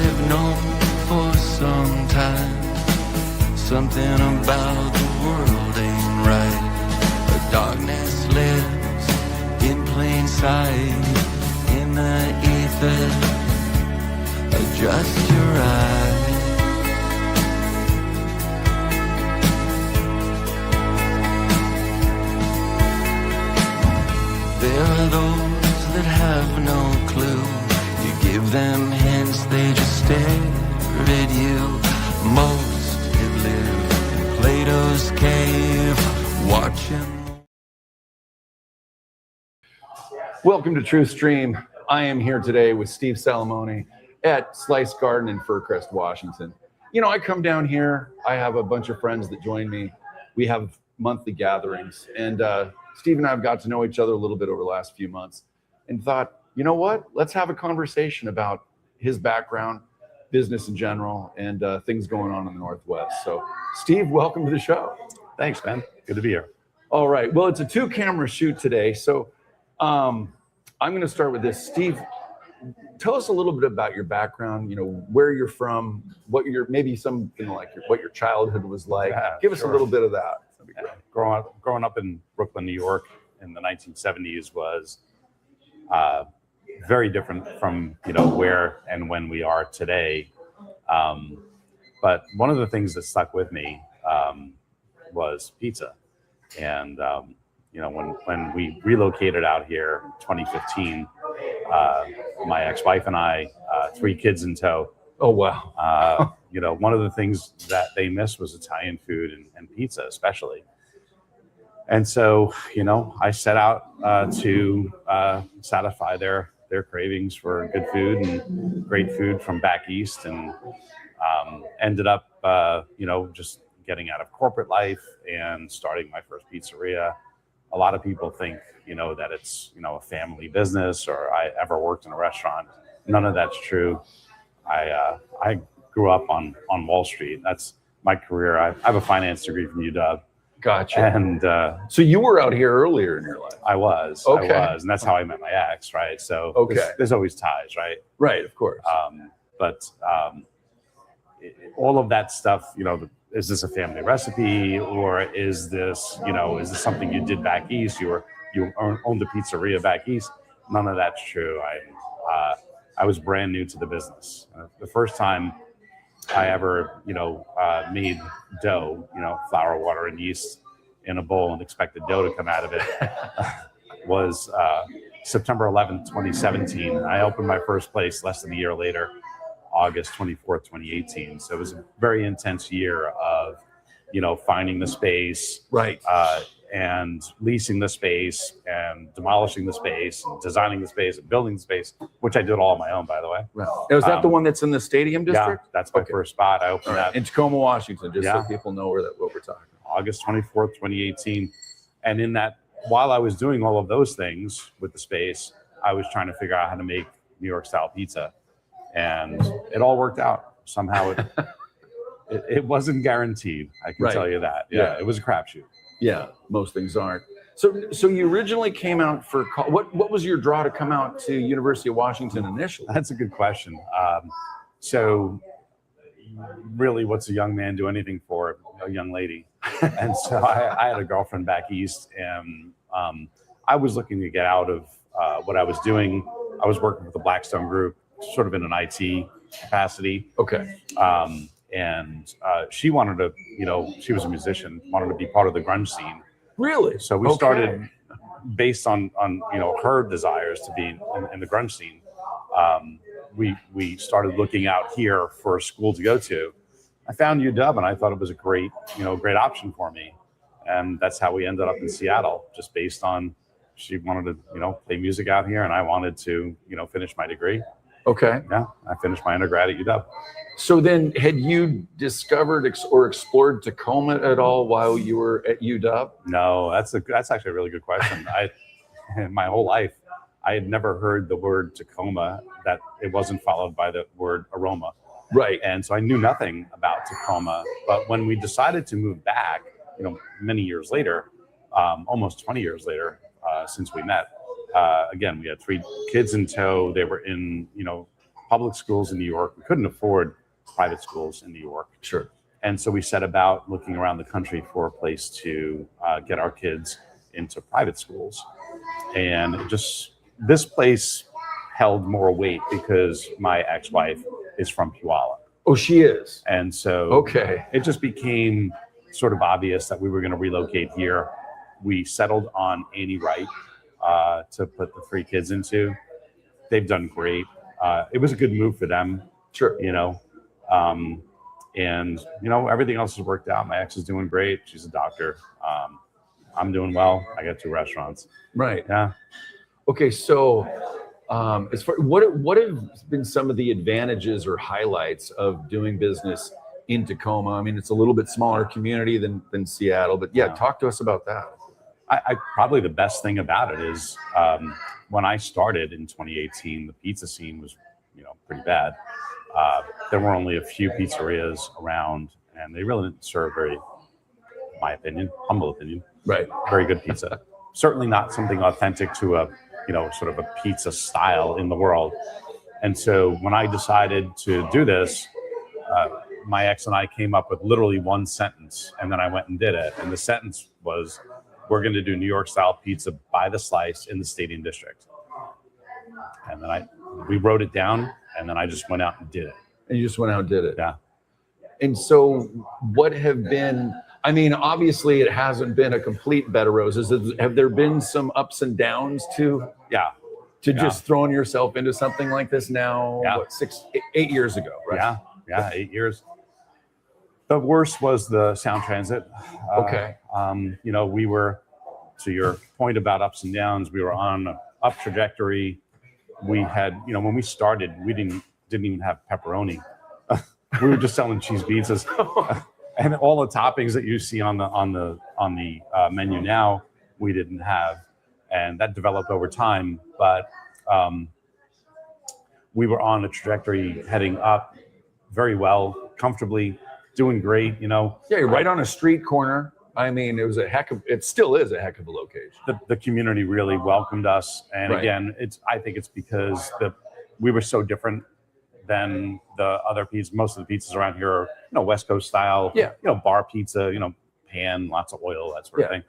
I've known for some time. Something about the world ain't right. A darkness lives in plain sight. In the ether, adjust your eyes. There are those that have no clue. You give them hints, they just stare at you. Most have lived in Plato's cave, watching. Welcome to True Stream. I am here today with Steve Salamone at Slice Garden in Fircrest, Washington. You know, I come down here, I have a bunch of friends that join me. We have monthly gatherings, and Steve and I have got to know each other a little bit over the last few months and thought, you know what, let's have a conversation about his background, business in general, and things going on in the Northwest. So, Steve, welcome to the show. Thanks, man. Good to be here. All right. Well, it's a two-camera shoot today, so I'm going to start with this. Steve, tell us a little bit about your background. You know, where you're from, what your maybe something like what your childhood was like. Yeah, Give us a little bit of that. Growing up in Brooklyn, New York in the 1970s was very different from, you know, where and when we are today. But one of the things that stuck with me was pizza. And, you know, when we relocated out here in 2015, my ex-wife and I, 3 kids in tow. Oh, wow. You know, one of the things that they missed was Italian food and pizza, especially. And so, you know, I set out to satisfy their cravings for good food and great food from back east, and ended up, you know, just getting out of corporate life and starting my first pizzeria. A lot of people think, you know, that it's, you know, a family business or I ever worked in a restaurant. None of that's true. I grew up on Wall Street. That's my career. I have a finance degree from UW. Gotcha. And so you were out here earlier in your life. I was, and that's how I met my ex, right? So there's always ties, right? Right, of course. But all of that stuff, you know, is this a family recipe, or is this, you know, is this something you did back east? You owned a pizzeria back east? None of that's true. I was brand new to the business. The first time I ever, you know, made dough, you know, flour, water, and yeast in a bowl and expected dough to come out of it was September 11th, 2017. I opened my first place less than a year later, August 24th, 2018. So it was a very intense year of, you know, finding the space, right, and leasing the space and demolishing the space and designing the space and building the space, which I did all on my own, by the way. Right. Is that the one that's in the Stadium District? Yeah, that's my first spot. I opened that in Tacoma, Washington, just so people know what we're talking about. August 24th, 2018. And in that, while I was doing all of those things with the space, I was trying to figure out how to make New York style pizza. And it all worked out. Somehow it wasn't guaranteed. I can tell you that. Yeah, it was a crapshoot. Yeah, most things aren't. So you originally came out for what was your draw to come out to University of Washington initially? That's a good question. So really, what's a young man do anything for a young lady? And so I had a girlfriend back east, and I was looking to get out of what I was doing. I was working with the Blackstone Group, sort of in an IT capacity. Okay. And she wanted to, you know, she was a musician, wanted to be part of the grunge scene. Really? So we started based on you know, her desires to be in the grunge scene. We started looking out here for a school to go to. I found UW, and I thought it was a great option for me. And that's how we ended up in Seattle, just based on she wanted to, you know, play music out here, and I wanted to, you know, finish my degree. Okay. Yeah, I finished my undergrad at UW. So then, had you discovered or explored Tacoma at all while you were at UW? No, that's actually a really good question. My whole life, I had never heard the word Tacoma, that it wasn't followed by the word aroma. Right. And so I knew nothing about Tacoma. But when we decided to move back, you know, many years later, almost 20 years later, since we met, again, we had 3 kids in tow. They were in, you know, public schools in New York. We couldn't afford private schools in New York. Sure. And so we set about looking around the country for a place to get our kids into private schools. And this place held more weight because my ex-wife is from Puyallup. Oh, she is. And so Okay. it just became sort of obvious that we were going to relocate here. We settled on Annie Wright to put the 3 kids into. They've done great. It was a good move for them. Sure. And everything else has worked out. My ex is doing great. She's a doctor. I'm doing well. I got 2 restaurants. Right. Yeah. Okay. So, as far what have been some of the advantages or highlights of doing business in Tacoma? I mean, it's a little bit smaller community than Seattle, but yeah, talk to us about that. I probably the best thing about it is when I started in 2018, the pizza scene was, pretty bad. There were only a few pizzerias around, and they really didn't serve very, in my opinion, humble opinion, Right. very good pizza. Certainly not something authentic to a, sort of a pizza style in the world. And so when I decided to do this, my ex and I came up with literally one sentence, and then I went and did it. And the sentence was, we're going to do New York style pizza by the slice in the Stadium District. And then we wrote it down, and then I just went out and did it. And you just went out and did it. Yeah. And so what have been, I mean, obviously it hasn't been a complete bed of roses. Have there been some ups and downs to just throwing yourself into something like this now? Yeah. What, 8 years ago, right? Yeah, 8 years. The worst was the Sound Transit. Okay. We were, to your point about ups and downs, we were on an up trajectory. We had, when we started, we didn't even have pepperoni. We were just selling cheese pizzas, and all the toppings that you see on the menu now, we didn't have, and that developed over time. But we were on a trajectory heading up very well, comfortably, doing great. Yeah, you're right on a street corner. I mean, it still is a heck of a location. The community really welcomed us, and Right. again, I think it's because we were so different than the other pizzas. Most of the pizzas around here are, West Coast style. Yeah. Bar pizza. Pan, lots of oil, that sort of thing.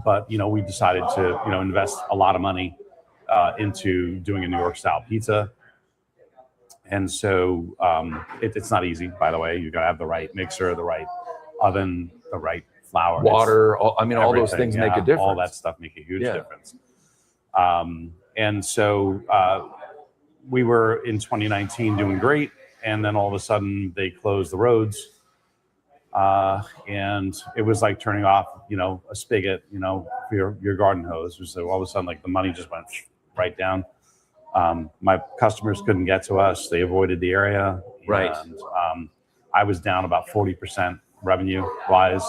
But we decided to invest a lot of money into doing a New York style pizza, and so it's not easy. By the way, you got to have the right mixer, the right oven, the right flour, Water. All those things make a difference. All that stuff make a huge difference. And so we were in 2019 doing great, and then all of a sudden they closed the roads, and it was like turning off, a spigot, for your garden hose. So all of a sudden, like the money just went right down. My customers couldn't get to us; they avoided the area. Right. And I was down about 40% revenue wise.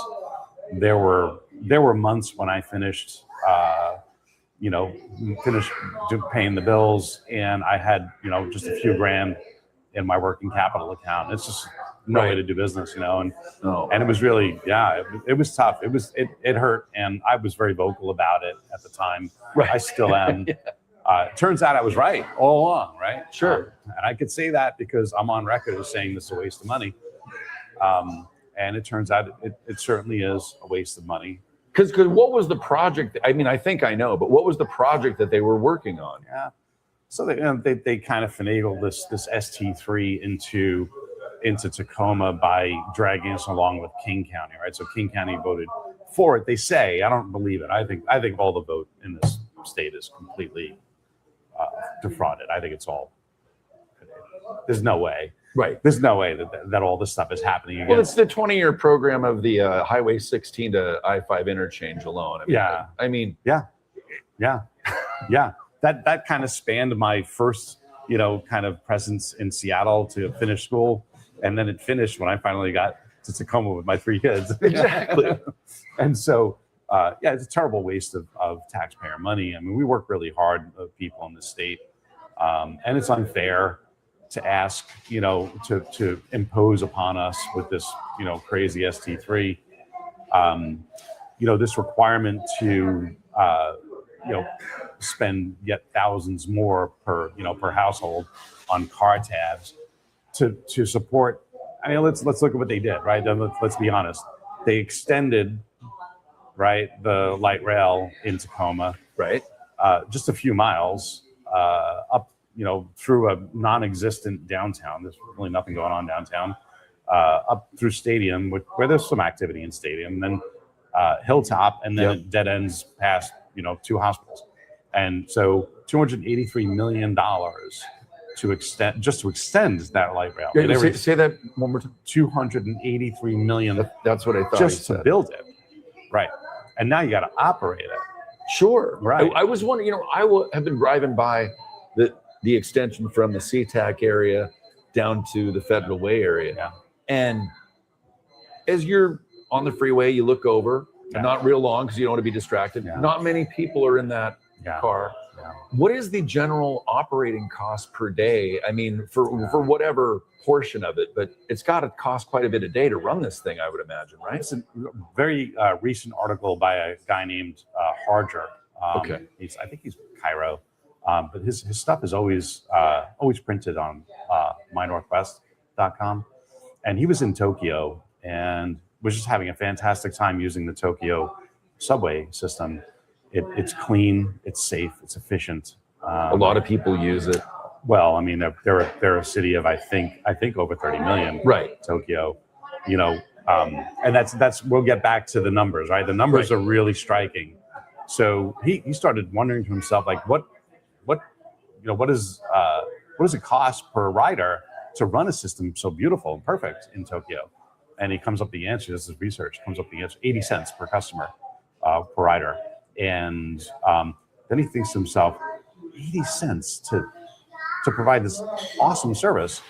There were months when I finished paying the bills, and I had, just a few grand in my working capital account. It's just no way to do business, and it was really, it was tough. It hurt, and I was very vocal about it at the time. Right. I still am. It turns out I was right all along, right? Sure. And I could say that because I'm on record as saying this is a waste of money. And it turns out it certainly is a waste of money. Because what was the project? I mean, I think I know, but what was the project that they were working on? Yeah. So they kind of finagled this ST3 into Tacoma by dragging us along with King County, right? So King County voted for it. They say, I don't believe it. I think all the vote in this state is completely defrauded. I think it's all. There's no way. Right. There's no way that all this stuff is happening again. Well, it's the 20-year program of the Highway 16 to I-5 interchange alone. I mean, Yeah. That kind of spanned my first, kind of presence in Seattle to finish school, and then it finished when I finally got to Tacoma with my 3 kids. Exactly. And so, it's a terrible waste of taxpayer money. I mean, we work really hard, people in the state, and it's unfair to ask, to impose upon us with this, crazy ST3, this requirement to, spend yet thousands more per household on car tabs to support. I mean, let's look at what they did, right? Let's be honest. They extended, right, the light rail in Tacoma, right, just a few miles up, through a non-existent downtown. There's really nothing going on downtown. Up through Stadium, where there's some activity in Stadium, and then Hilltop, and then it dead ends past 2 hospitals. And so $283 million to extend that light rail. Yeah, say that one more time. $283 million. That's what I thought. Just to build it, right? And now you got to operate it. Sure, right. I was wondering. I have been driving by the extension from the SeaTac area down to the Federal Way area. Yeah. And as you're on the freeway, you look over, and not real long because you don't want to be distracted. Yeah. Not many people are in that car. Yeah. What is the general operating cost per day? I mean, for whatever portion of it, but it's got to cost quite a bit a day to run this thing, I would imagine, right? It's a very recent article by a guy named Harger. Okay. I think he's Cairo, but his stuff is always printed on mynorthwest.com. And he was in Tokyo and was just having a fantastic time using the Tokyo subway system. It's clean, it's safe, it's efficient. A lot of people use it. Well, I mean, they're a city of I think over 30 million. Right. Tokyo, and that's we'll get back to the numbers, right? The numbers are really striking. So he started wondering to himself, like, what does it cost per rider to run a system so beautiful and perfect in Tokyo? And he comes up the answer. This is research. Comes up the answer: 80 cents per customer per rider. And then he thinks to himself, 80 cents to provide this awesome service.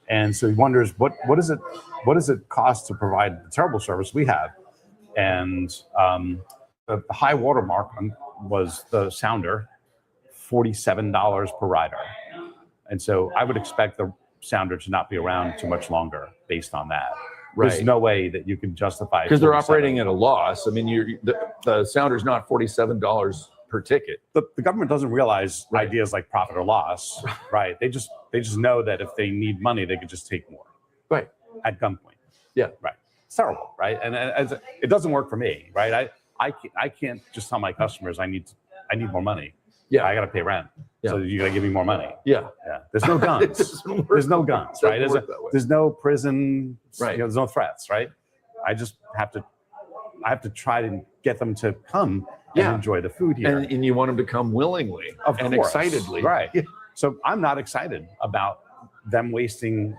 And so he wonders, what does it cost to provide the terrible service we have? And the high watermark was the Sounder, $47 per rider. And so I would expect the Sounder to not be around too much longer based on that. There's no way that you can justify because they're operating at a loss. I mean, the Sounder's not $47 per ticket. The government doesn't realize ideas like profit or loss, right? They just know that if they need money, they could just take more, right, at gunpoint. Yeah, right. It's terrible, right? And it doesn't work for me, right? I can't just tell my customers I need more money. Yeah, I got to pay rent. Yeah. So you got to give me more money. Yeah. There's no guns. There's no guns, right? There's no prison. Right. There's no threats, right? I just have to try to get them to come and enjoy the food here. And you want them to come willingly and excitedly, right? Yeah. So I'm not excited about them wasting,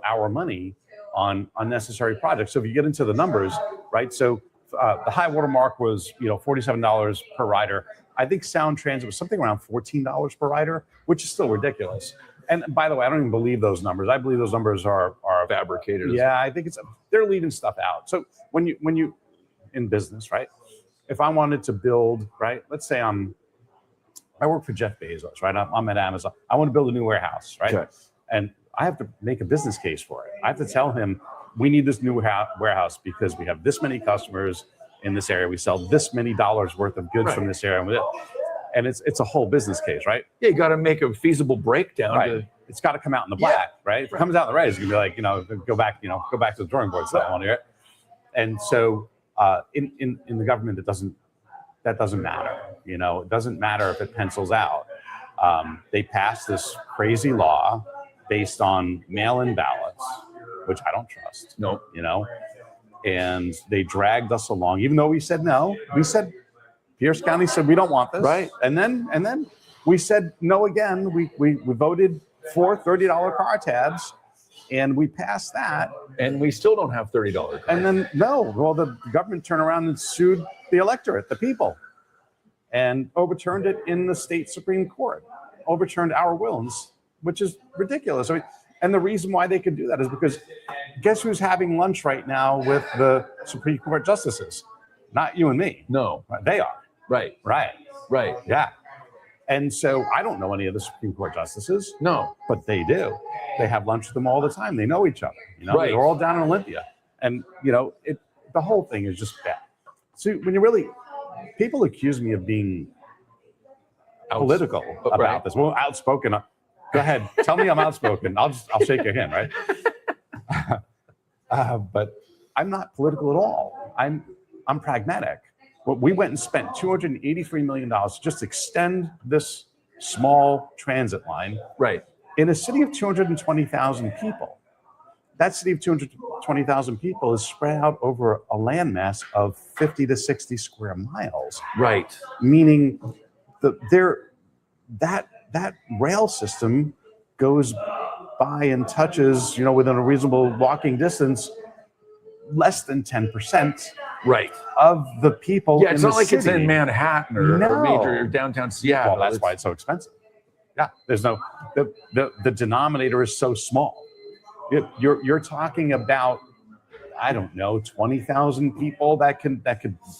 our money on unnecessary projects. So if you get into the numbers, right? So the high water mark was, $47 per rider. I think Sound Transit was something around $14 per rider, which is still ridiculous. And by the way, I don't even believe those numbers. I believe those numbers are fabricated. Yeah, I think they're leaving stuff out. So when you in business, right? If I wanted to build, right? Let's say I work for Jeff Bezos, right? I'm at Amazon. I want to build a new warehouse, right? Okay. And I have to make a business case for it. I have to tell him we need this new warehouse because we have this many customers in this area. We sell this many dollars worth of goods from this area. And it's a whole business case, right? Yeah, you got to make a feasible breakdown. Right. It's got to come out in the black, right? If it comes out in the red, it's gonna be like, go back to the drawing board. And so in the government, that doesn't matter. It doesn't matter if it pencils out. They passed this crazy law based on mail-in ballots, which I don't trust. No. And they dragged us along, even though we said no. We said, Pierce County said we don't want this. Right. And then we said no again. We voted for $30 car tabs, and we passed that. And we still don't have $30 car. And then the government turned around and sued the electorate, the people, and overturned it in the state Supreme Court. Overturned our wills, which is ridiculous. I mean, and the reason why they could do that is because guess who's having lunch right now with the Supreme Court justices? Not you and me. No. They are. Right. Yeah. And so I don't know any of the Supreme Court justices. No. But they do. They have lunch with them all the time. They know each other. They're all down in Olympia. And, the whole thing is just bad. So when people accuse me of being political about right. this. Well, outspoken. Go ahead. Tell me I'm outspoken. I'll shake your hand, right? But I'm not political at all. I'm pragmatic. Well, we went and spent $283 million to just extend this small transit line Right. in a city of 220,000 people. That city of 220,000 people is spread out over a landmass of 50 to 60 square miles. Right. Meaning that rail system goes by and touches, within a reasonable walking distance, less than 10%. Right. Of the people. Yeah, it's in not the like city. it's in Manhattan or major or downtown Seattle. Well, that's why it's so expensive. Yeah, there's no the denominator is so small. You're talking about, I don't know, 20,000 people that could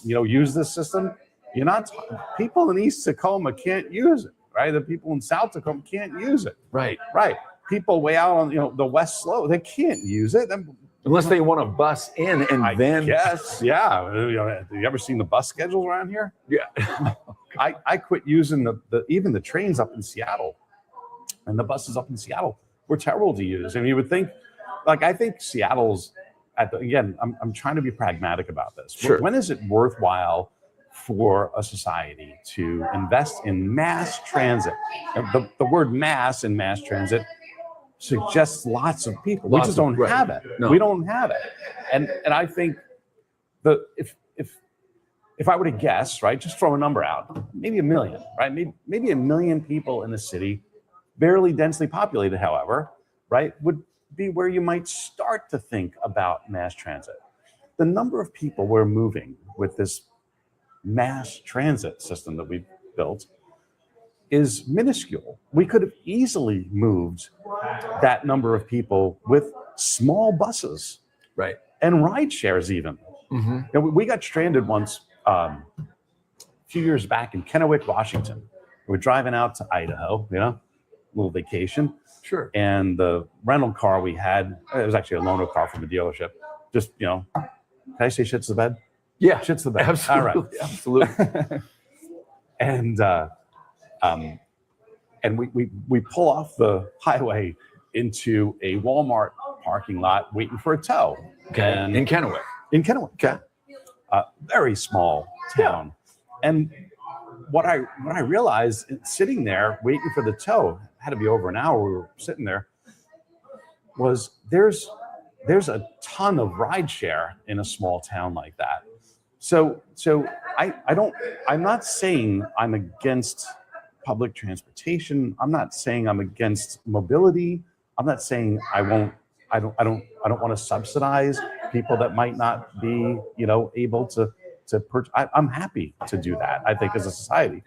use this system. You're not people in East Tacoma can't use it, right? The people in South Tacoma can't use it. Right. Right. People way out on the West Slope, they can't use it. Unless they want to bus in and then. Yes, yeah. Have you ever seen the bus schedules around here? Yeah. I quit using even the trains up in Seattle, and the buses up in Seattle were terrible to use. And you would think, I think Seattle's again. I'm trying to be pragmatic about this. Sure. When is it worthwhile for a society to invest in mass transit? The word mass in mass transit suggests lots of people. We just don't have it. No. We don't have it. And I think if I were to guess, right, just throw a number out, maybe 1 million, right? Maybe 1 million people in the city, barely densely populated, however, right, would be where you might start to think about mass transit. The number of people we're moving with this mass transit system that we've built is minuscule. We could have easily moved that number of people with small buses, Right. and ride shares even. Mm-hmm. We got stranded once a few years back in Kennewick, Washington. We're driving out to Idaho, little vacation. Sure. And the rental car we had, it was actually a loaner car from a dealership. Just, can I say shit's the bed? Yeah. Shit's the bed. Absolutely. All right. Absolutely. And we pull off the highway into a Walmart parking lot waiting for a tow. Okay. And In Kennewick. in Kennewick, Okay. very small town. And what I realized sitting there waiting for the tow, had to be over an hour we were sitting there, was there's a ton of rideshare in a small town like that. So I'm not saying I'm against public transportation. I'm not saying I'm against mobility. I'm not saying I don't want to subsidize people that might not be, able to purchase. I'm happy to do that. I think as a society,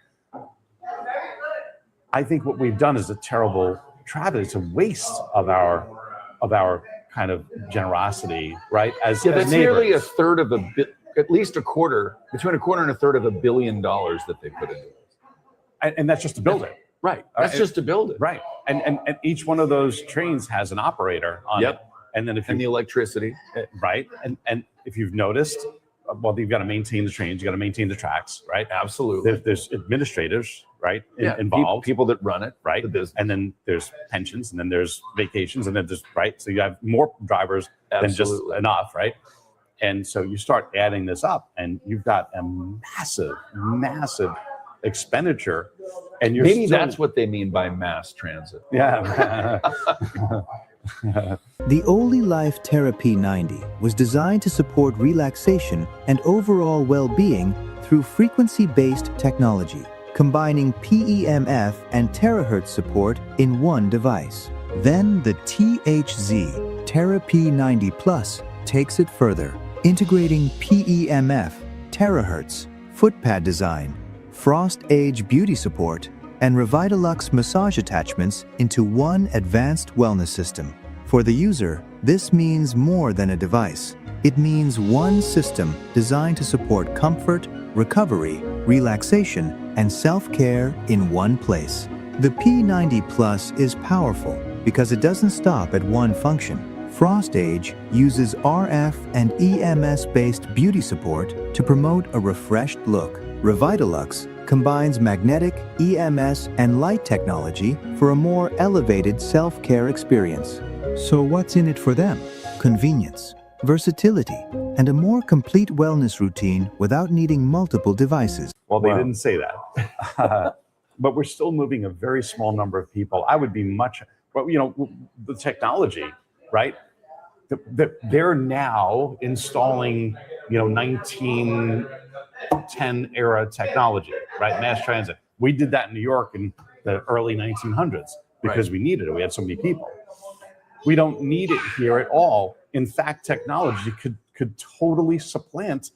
I think what we've done is a terrible travesty. It's a waste of our kind of generosity, right? As That's neighbors. nearly a third of at least a quarter, between a quarter and a third of $1 billion that they put into it. And that's just to build it. Right. That's just to build it. Right. And each one of those trains has an operator on it. And then and the electricity. Right. And if you've noticed, well, you've got to maintain the trains, you got to maintain the tracks, right? Absolutely. There's administrators, right? Yeah, Involved. people that run it, right? The business. And then there's pensions, and then there's vacations, and then there's, right? So you have more drivers than just enough, right? And so you start adding this up, and you've got a massive expenditure. And you're maybe that's what they mean by mass transit. Yeah. The Oli Life Therapy 90 was designed to support relaxation and overall well-being through frequency-based technology, combining PEMF and terahertz support in one device. Then the THZ Therapy 90 Plus takes it further, integrating PEMF, terahertz, footpad design, frost age beauty support, and Revitalux massage attachments into one advanced wellness system. For the user, this means more than a device. It means one system designed to support comfort, recovery, relaxation, and self-care in one place. The P90 Plus is powerful because it doesn't stop at one function. Frost Age uses RF and EMS-based beauty support to promote a refreshed look. Revitalux combines magnetic, EMS, and light technology for a more elevated self-care experience. So what's in it for them? Convenience, versatility, and a more complete wellness routine without needing multiple devices. Well, they didn't say that. But we're still moving a very small number of people. I would be much, well, you know, the technology, right? They're now installing, you know, 1910 era technology, right? Mass transit. We did that in New York in the early 1900s because we needed it. We had so many people. We don't need it here at all. In fact, technology could totally supplant,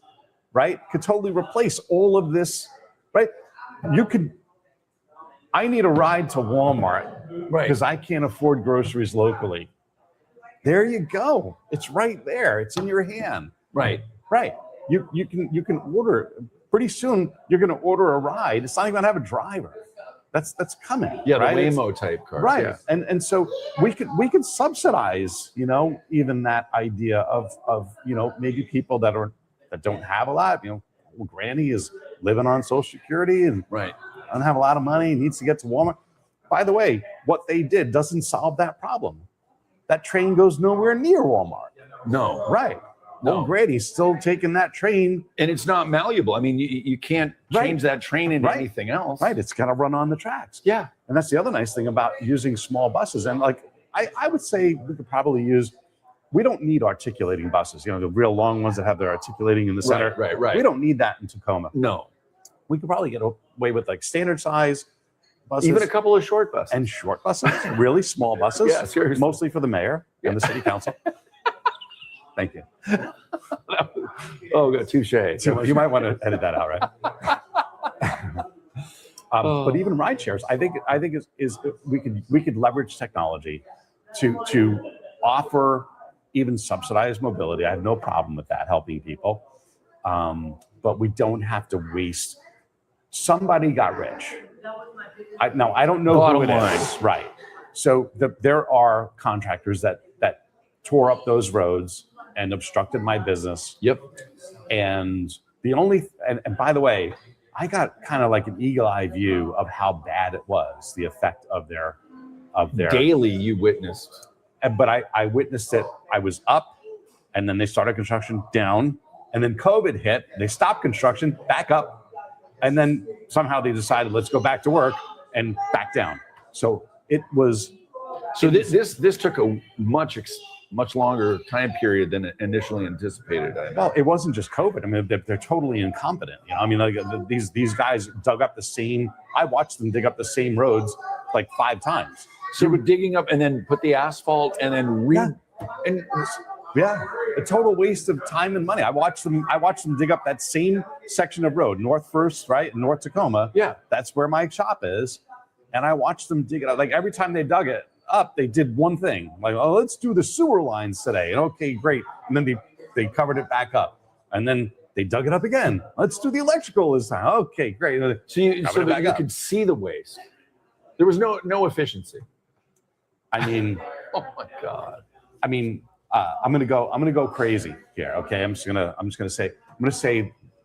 right? Could totally replace all of this, right? I need a ride to Walmart because I can't afford groceries locally. There you go. It's right there. It's in your hand. Right. You can order. Pretty soon you're going to order a ride. It's not even going to have a driver. That's coming. Yeah, right? The Waymo type car. Right. Yeah. And so we could subsidize, you know, even that idea of you know, maybe people that don't have a lot. You know, Granny is living on Social Security and doesn't have a lot of money, needs to get to Walmart. By the way, what they did doesn't solve that problem. That train goes nowhere near Walmart. No. Right. Well, Grady's still taking that train. And it's not malleable. I mean, you can't change that train into anything else. Right. It's got to run on the tracks. Yeah. And that's the other nice thing about using small buses. And like, I would say we could probably we don't need articulating buses, you know, the real long ones that have their articulating in the center. Right. We don't need that in Tacoma. No. We could probably get away with like standard size buses. Even a couple of short buses. And short buses, really small buses. Yeah, seriously. Mostly for the mayor and the city council. Thank you. Oh, touche. You might want to edit that out, right? But even ride shares, I think we could leverage technology to offer even subsidized mobility. I have no problem with that, helping people. But we don't have to waste. Somebody got rich. I don't know who it is. Right. So there are contractors that tore up those roads and obstructed my business. Yep. And and by the way, I got kind of like an eagle-eye view of how bad it was, the effect of their daily you witnessed. But I witnessed it. I was up, and then they started construction down, and then COVID hit. They stopped construction, back up, and then somehow they decided, let's go back to work, and back down. So it was. So this took a much longer time period than initially anticipated. Well, it wasn't just COVID. I mean, they're totally incompetent. You know, I mean, like these guys dug up the same. I watched them dig up the same roads like 5 times. So we're digging up and then put the asphalt and then a total waste of time and money. I watched them dig up that same section of road, North First, right, in North Tacoma. Yeah, that's where my shop is, and I watched them dig it up. Like every time they dug it up, they did one thing, like, oh, let's do the sewer lines today. And okay, great. And then they covered it back up, and then they dug it up again. Let's do the electrical this time. Okay, great. So you could see the waste. There was no efficiency. I mean, oh my God. I mean, I'm gonna go crazy here. Okay, I'm just gonna say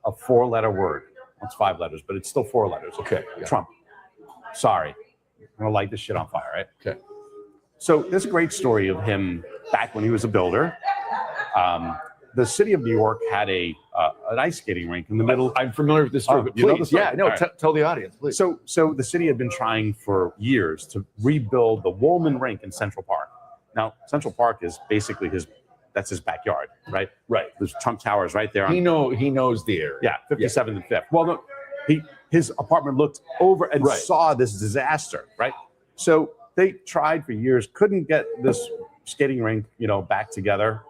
a 4-letter word. It's 5 letters, but it's still 4 letters. Okay. Yeah. Trump. Sorry. I'm gonna light this shit on fire, right? Okay. So there's a great story of him back when he was a builder. The city of New York had an ice skating rink in the middle. I'm familiar with this story, but you know the story? Yeah, no, right. Tell the audience, please. So the city had been trying for years to rebuild the Woolman Rink in Central Park. Now, Central Park is basically his backyard, right? Right. There's Trump Towers right there. He knows the area. Yeah, 57th and 5th. Well, no, his apartment looked over and saw this disaster, right? So they tried for years, couldn't get this skating rink, back together.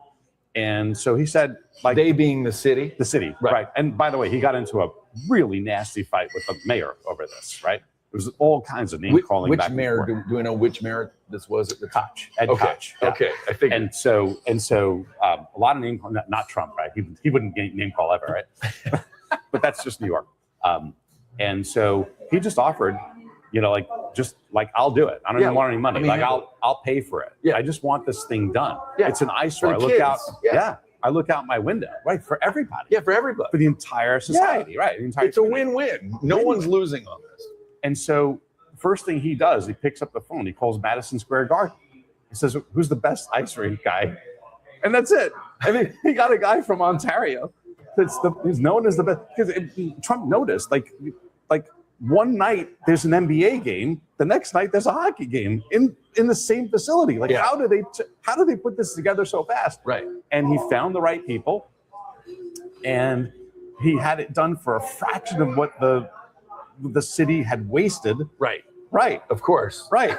And so he said, like, they being the city? The city, right. And by the way, he got into a really nasty fight with the mayor over this, right? There was all kinds of name calling. Which mayor? Do we know which mayor this was at the time? Ed Koch. Yeah. Okay, I figured. And so a lot of name calling, not Trump, right? He wouldn't name call ever, right? But that's just New York. And so he just offered, I'll do it. I don't even want any money. I'll pay for it. Yeah. I just want this thing done. Yeah. It's an eyesore. For I the look kids. out. Yeah. I look out my window, right, for everybody. Yeah, for everybody. For the entire society, right? The entire It's a win-win. No one's losing on this. And so first thing he does, he picks up the phone. He calls Madison Square Garden. He says, who's the best ice rink guy? And that's it. I mean, he got a guy from Ontario who's known as the best. Because Trump noticed, like one night there's an NBA game, the next night there's a hockey game in the same facility. Like, how do they put this together so fast? Right. And he found the right people, and he had it done for a fraction of what the city had wasted. Right. Right. Of course. Right.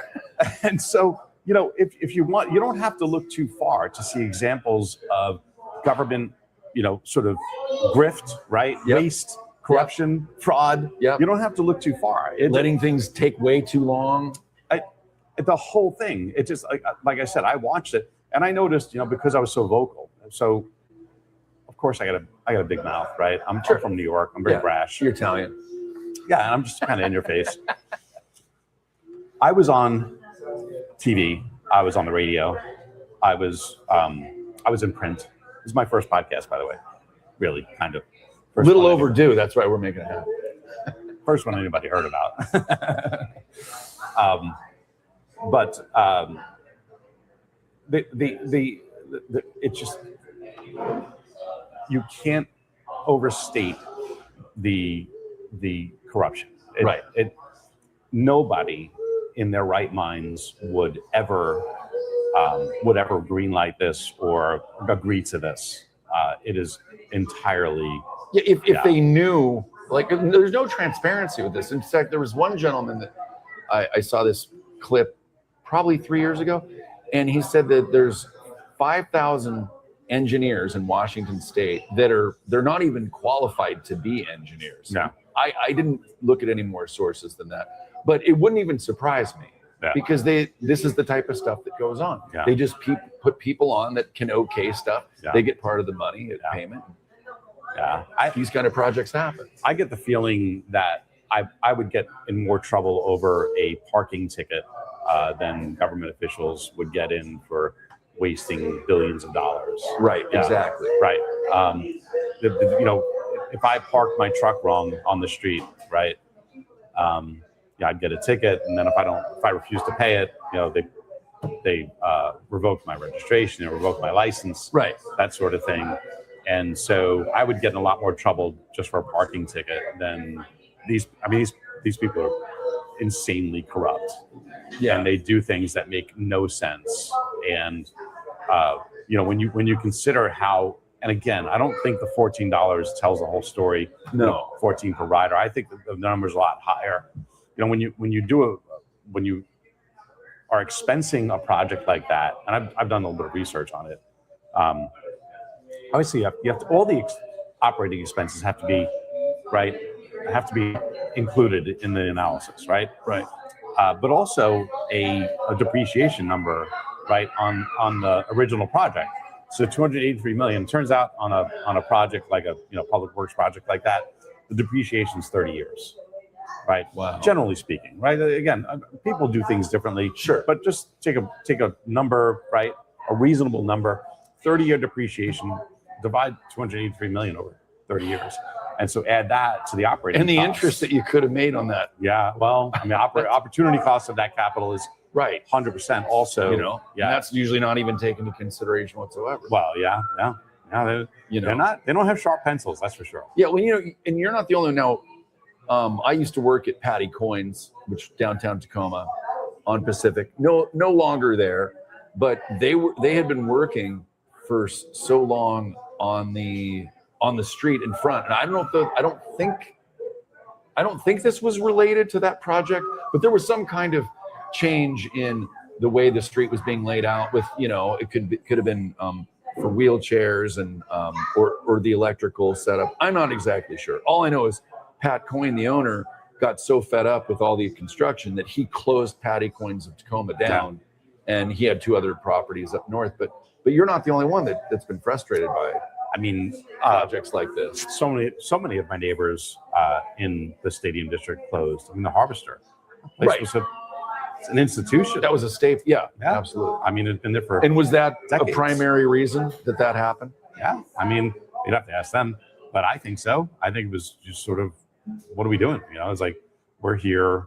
And so, you know, if you want, you don't have to look too far to see examples of government, you know, sort of grift, right? Yep. Waste, corruption, fraud. Yep. You don't have to look too far. Letting things take way too long. The whole thing, it just, like I said, I watched it and I noticed, you know, because I was so vocal. So, of course, I got a big mouth, right? I'm from New York. I'm very brash. You're Italian. Yeah, and I'm just kind of in your face. I was on TV. I was on the radio. I was in print. This is my first podcast, by the way. Really, kind of. A little overdue. That's why we're making it happen. First one anybody heard about. But it just, you can't overstate the corruption. Right. Nobody in their right minds would ever greenlight this or agree to this. It is entirely. Yeah, if they knew, like, there's no transparency with this. In fact, there was one gentleman that I saw this clip probably 3 years ago, and he said that there's 5,000 engineers in Washington State they're not even qualified to be engineers. No. I didn't look at any more sources than that, but it wouldn't even surprise me because this is the type of stuff that goes on. Yeah. They just put people on that can okay stuff. Yeah. They get part of the money payment. Yeah, These kind of projects happen. I get the feeling that I would get in more trouble over a parking ticket than government officials would get in for wasting billions of dollars. Right, exactly. Right. You know, if I parked my truck wrong on the street, right, I'd get a ticket, and then if I refuse to pay it, you know, they revoke my registration, they revoke my license, right, that sort of thing. And so I would get in a lot more trouble just for a parking ticket than these. I mean, these people are insanely corrupt. Yeah, and they do things that make no sense. And you know, when you consider how, and again, I don't think the $14 tells the whole story. No, 14 per rider. I think the number's a lot higher. You know, when you are expensing a project like that, and I've done a little bit of research on it. Obviously, you have to, all the operating expenses have to be right. Have to be included in the analysis, right? Right. But also a depreciation number, right, on the original project. So 283 million. Turns out on a project like a public works project like that, the depreciation is 30 years, right? Wow. Generally speaking, right? Again, people do things differently, sure, but just take a number, right? A reasonable number, 30-year depreciation. Divide 283 million over 30 years. And so add that to the operating and the costs. interest that you could have made on that. Yeah, well, I mean, opportunity cost of that capital is right, 100% also. You know, yeah, that's usually not even taken into consideration whatsoever. Well, yeah. They don't have sharp pencils, that's for sure. Yeah, well, you know, and you're not the only one. Now, I used to work at Patty Coins, which downtown Tacoma, on Pacific. No longer there, but they had been working for so long on the street in front, and I don't think this was related to that project, but there was some kind of change in the way the street was being laid out. With, you know, it could have been for wheelchairs and or the electrical setup. I'm not exactly sure. All I know is Pat Coyne, the owner, got so fed up with all the construction that he closed Patty Coins of Tacoma down, and he had 2 other properties up north. But you're not the only one that's been frustrated by it. I mean, projects like this. So many of my neighbors in the Stadium District closed. I mean, the Harvester place was it's an institution. That was a staple. Yeah, absolutely. I mean, it's been there for And was that decades. a primary reason that happened? Yeah. I mean, you'd have to ask them, but I think so. I think it was just sort of, what are we doing? You know, it's like, we're here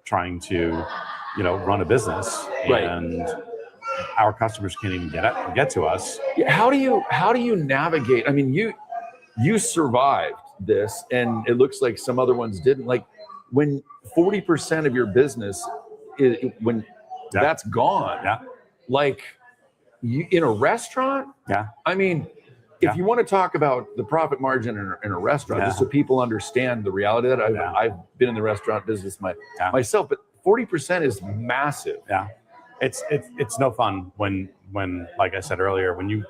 trying to, run a business, Right. and our customers can't even get to us. Yeah, how do you navigate? I mean, you survived this, and it looks like some other ones didn't. Like, when 40% of your business that's gone. Yeah. Like, you in a restaurant. Yeah. I mean, if you want to talk about the profit margin in a restaurant, just so people understand the reality of that, I've been in the restaurant business myself, but 40% is massive. Yeah. It's no fun when, like I said earlier, when you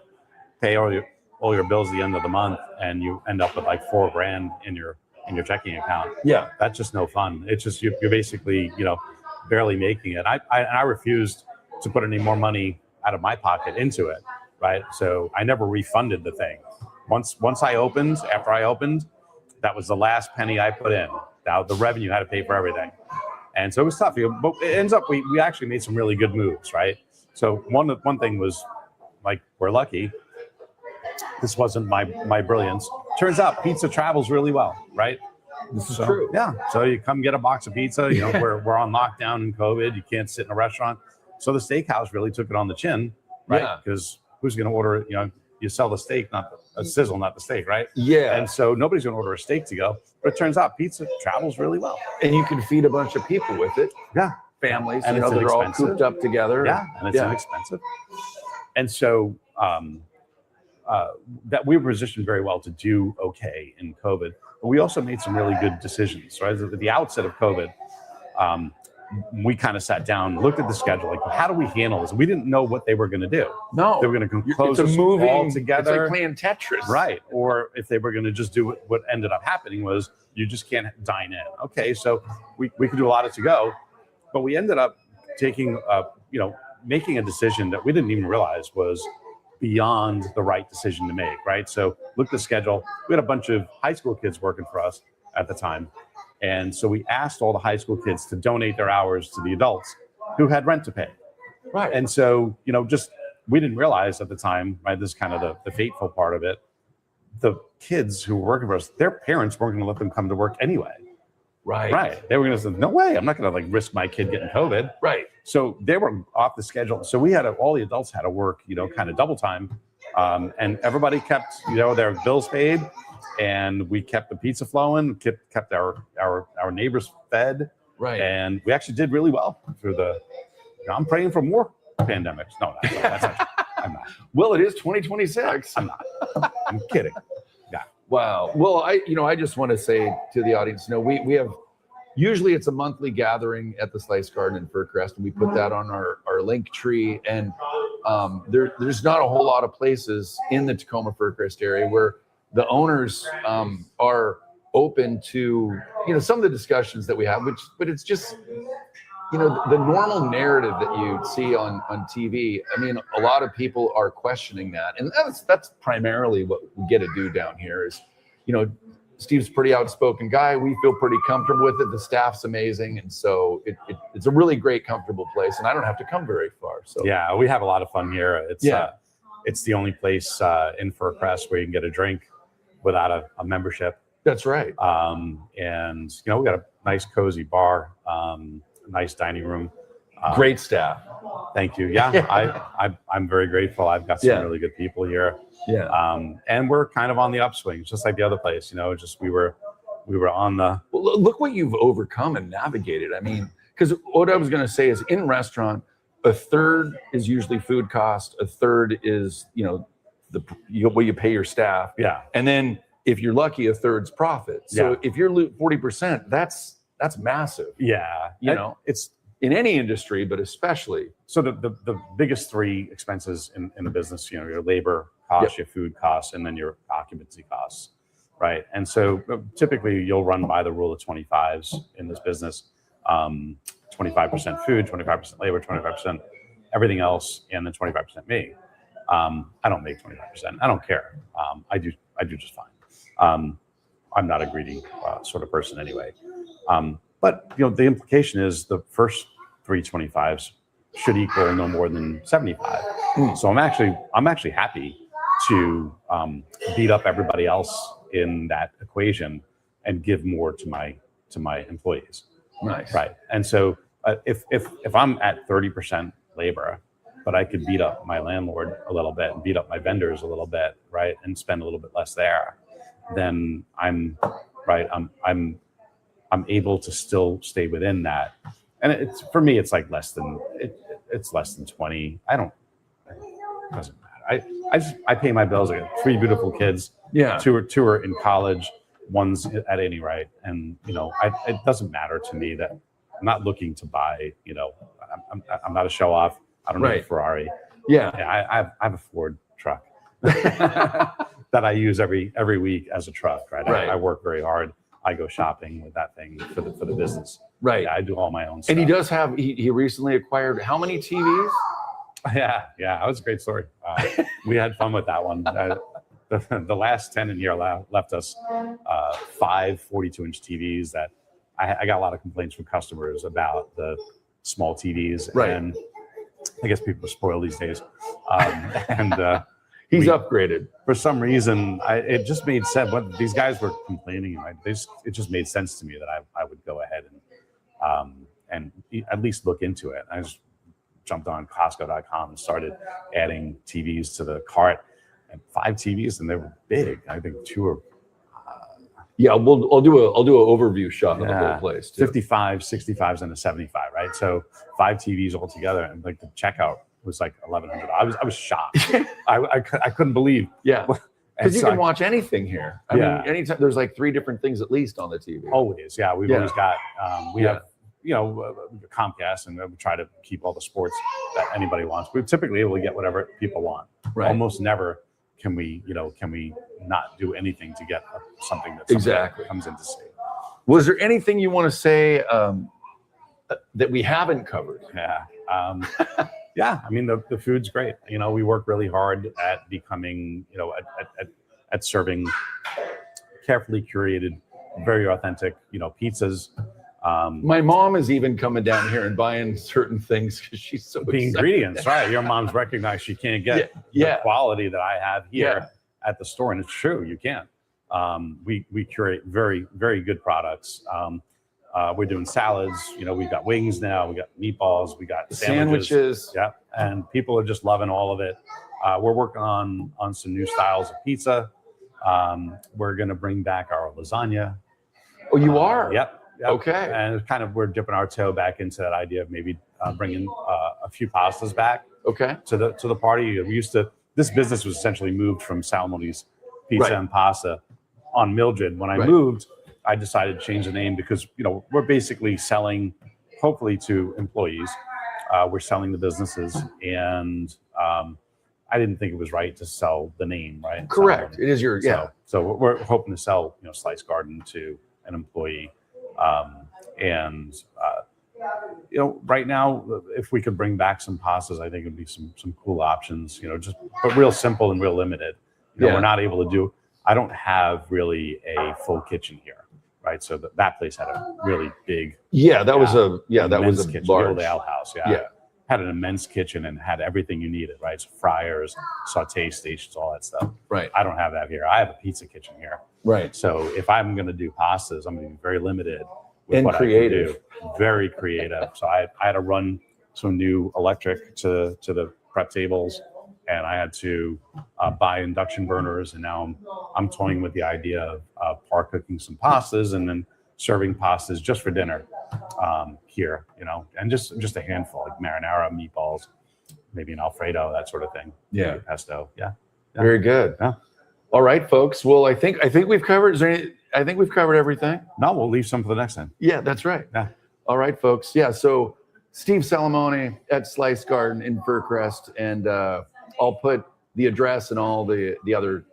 pay all your bills at the end of the month and you end up with like $4,000 in your checking account. Yeah. That's just no fun. It's just, you're basically, barely making it. I refused to put any more money out of my pocket into it. Right. So I never refunded the thing. Once after I opened, that was the last penny I put in. Now the revenue had to pay for everything. And so it was tough. But it ends up, we actually made some really good moves, right? So one thing was, like, we're lucky. This wasn't my brilliance. Turns out pizza travels really well, right? This is true. Yeah. So you come get a box of pizza. We're on lockdown in COVID. You can't sit in a restaurant. So the steakhouse really took it on the chin, right? Because who's going to order it? You sell the steak, not a sizzle, not the steak, right? Yeah. And so nobody's going to order a steak to go. But it turns out pizza travels really well. And you can feed a bunch of people with it. Yeah. Families, and they're all cooped up together. Yeah, and it's inexpensive. And so that we were positioned very well to do okay in COVID. But we also made some really good decisions, right? At the outset of COVID, we kind of sat down, looked at the schedule, like, how do we handle this? We didn't know what they were going to do. No, they were going to close us all together. It's like playing Tetris, right? Or if they were going to just do what ended up happening was you just can't dine in. Okay, so we could do a lot of to go, but we ended up taking, making a decision that we didn't even realize was beyond the right decision to make. Right? So look at the schedule. We had a bunch of high school kids working for us at the time. And so we asked all the high school kids to donate their hours to the adults who had rent to pay. Right. And so, we didn't realize at the time, right, this is kind of the fateful part of it. The kids who were working for us, their parents weren't going to let them come to work anyway. Right. Right. They were going to say, no way, I'm not going to risk my kid getting COVID. Right. So they were off the schedule. So we all the adults had to work, kind of double time. And everybody kept, their bills paid. And we kept the pizza flowing, kept our neighbors fed. Right. And we actually did really well through I'm praying for more pandemics. No, that's not true. I'm not. Well, it is 2026. I'm not. I'm kidding. Yeah. Wow. Well, I just want to say to the audience, we have, usually it's a monthly gathering at the Slice Garden in Furcrest, and we put that on our link tree. And there's not a whole lot of places in the Tacoma Furcrest area where the owners are open to, some of the discussions that we have, but it's just, the normal narrative that you see on TV. I mean, a lot of people are questioning that. And that's primarily what we get to do down here is, Steve's a pretty outspoken guy. We feel pretty comfortable with it. The staff's amazing. And so it's a really great, comfortable place. And I don't have to come very far. So yeah, we have a lot of fun here. It's the only place in Furcrest where you can get a drink without a membership. That's right. And we got a nice cozy bar, nice dining room. Great staff. Thank you. Yeah, I'm very grateful. I've got some really good people here. Yeah. And we're kind of on the upswing, just like the other place. Just we were on the. Well, look what you've overcome and navigated. I mean, because what I was going to say is, in restaurant, a third is usually food cost. A third is what you pay your staff. Yeah. And then if you're lucky, a third's profit. So if you're 40%, that's massive. Yeah. It's in any industry, but especially. So the biggest three expenses in the business, your labor costs, your food costs, and then your occupancy costs. Right. And so typically you'll run by the rule of 25s in this business. 25% food, 25% labor, 25% everything else, and then 25% me. I don't make 25%. I don't care. I do just fine. I'm not a greedy sort of person anyway. But the implication is the first 3 25s should equal no more than 75. So I'm actually happy to beat up everybody else in that equation and give more to my employees. Nice. Right. And so if I'm at 30% labor, but I could beat up my landlord a little bit and beat up my vendors a little bit, right, and spend a little bit less there, then I'm able to still stay within that. And it's, for me, it's like less than 20. It doesn't matter. I pay my bills. I got 3 beautiful kids. Yeah. Two are in college, one's at any rate. And, it doesn't matter to me that I'm not looking to buy, I'm not a show off. I don't need a Ferrari. Yeah. I have a Ford truck that I use every week as a truck, right? I work very hard. I go shopping with that thing for the business. Right. Yeah, I do all my own stuff. And he does have, he recently acquired how many TVs? Yeah, that was a great story. We had fun with that one. The last tenant here left us 5 42-inch TVs that I got a lot of complaints from customers about the small TVs. Right. And I guess people are spoiled these days. He's upgraded. For some reason, it just made sense. When these guys were complaining, it just made sense to me that I would go ahead and at least look into it. I just jumped on Costco.com and started adding TVs to the cart, and 5 TVs, and they were big. I think 2 are. Yeah, I'll do an overview shot of the whole place too. 55, 65s, and a 75, right? So 5 TVs all together, and like the checkout was like $1,100. I was shocked. I couldn't believe. Yeah, because you can watch anything here. I mean, anytime there's like 3 different things at least on the TV. Always, yeah. We've always got. We have Comcast, and we try to keep all the sports that anybody wants. We're typically able to get whatever people want. Right. Almost never can we not do anything to get something that exactly comes in to see. Was there anything you want to say that we haven't covered? Yeah. Yeah. I mean, the food's great. We work really hard at becoming, at serving carefully curated, very authentic, pizzas. My mom is even coming down here and buying certain things because she's so the excited. Ingredients, right? Your mom's recognized she can't get the quality that I have here at the store, and it's true, you can't. We curate very, very good products. We're doing salads. We've got wings now. We got meatballs. We got sandwiches. Yeah, and people are just loving all of it. We're working on some new styles of pizza. We're going to bring back our lasagna. Oh, you are? Yep. Okay. And it's we're dipping our toe back into that idea of maybe bringing a few pastas back. Okay. To the party. This business was essentially moved from Salamone's Pizza and Pasta on Mildred. When I moved, I decided to change the name because we're basically selling, hopefully, to employees. We're selling the businesses, and I didn't think it was right to sell the name, right? Correct. It is your So we're hoping to sell Slice Garden to an employee. Right now, if we could bring back some pastas, I think it'd be some cool options, but real simple and real limited. We're not able to do, I don't have really a full kitchen here, right? So that place had a really big, that was a kitchen, large the old ale house. Had an immense kitchen and had everything you needed, right? So fryers, saute stations, all that stuff. Right. I don't have that here. I have a pizza kitchen here. Right. So if I'm going to do pastas, I'm going to be very limited with and what creative. I can do. Very creative. So I had to run some new electric to the prep tables, and I had to buy induction burners. And now I'm toying with the idea of par cooking some pastas and then serving pastas just for dinner here, and just a handful, like marinara, meatballs, maybe an Alfredo, that sort of thing. Yeah. Maybe pesto. Yeah. Very good. Yeah. All right, folks. Well, I think we've covered. I think we've covered everything. No, we'll leave some for the next time. Yeah, that's right. Yeah. All right, folks. Yeah. So Steve Salamone at Slice Garden in Fircrest, and I'll put the address and all the other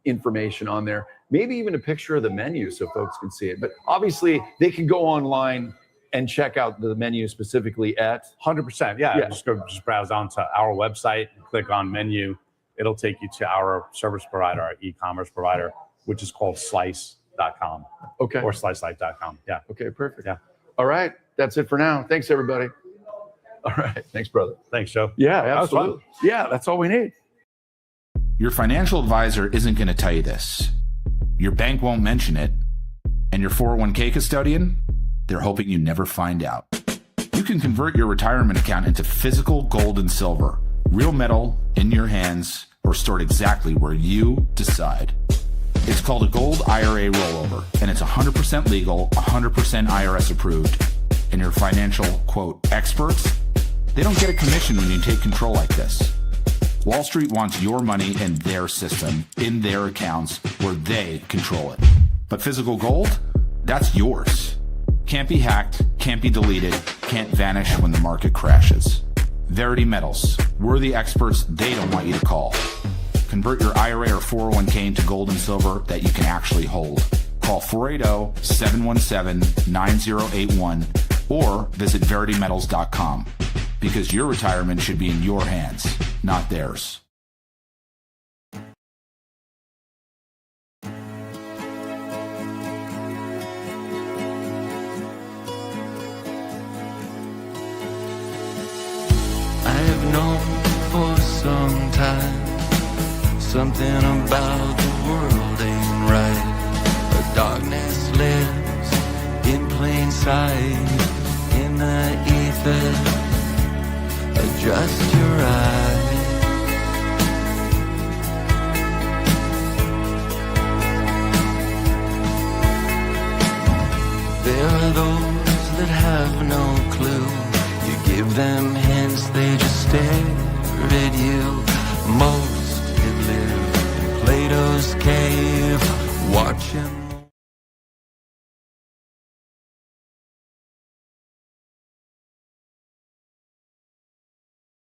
information on there. Maybe even a picture of the menu so folks can see it. But obviously, they can go online and check out the menu specifically at 100%. Yeah. Just browse onto our website, click on menu. It'll take you to our service provider, our e-commerce provider, which is called slice.com. Okay. Or slicelife.com. Yeah. Okay, perfect. Yeah. All right. That's it for now. Thanks, everybody. All right. Thanks, brother. Thanks, Joe. Yeah, That was fun. absolutely. Yeah, that's all we need. Your financial advisor isn't going to tell you this. Your bank won't mention it. And your 401k custodian, they're hoping you never find out. You can convert your retirement account into physical gold and silver, real metal in your hands, or stored exactly where you decide. It's called a gold IRA rollover, and it's 100% legal, 100% IRS approved. And your financial, quote, experts, they don't get a commission when you take control like this. Wall Street wants your money in their system, in their accounts, where they control it. But physical gold, that's yours. Can't be hacked, can't be deleted, can't vanish when the market crashes. Verity Metals, we're the experts they don't want you to call. Convert your IRA or 401k into gold and silver that you can actually hold. Call 480-717-9081 or visit veritymetals.com, because your retirement should be in your hands, not theirs. I've known for some time something about the world ain't right. A darkness lives in plain sight. In the ether, adjust your eyes. There are those that have no clue. You give them hints, they just stare at you. Most had lived in Plato's cave, watching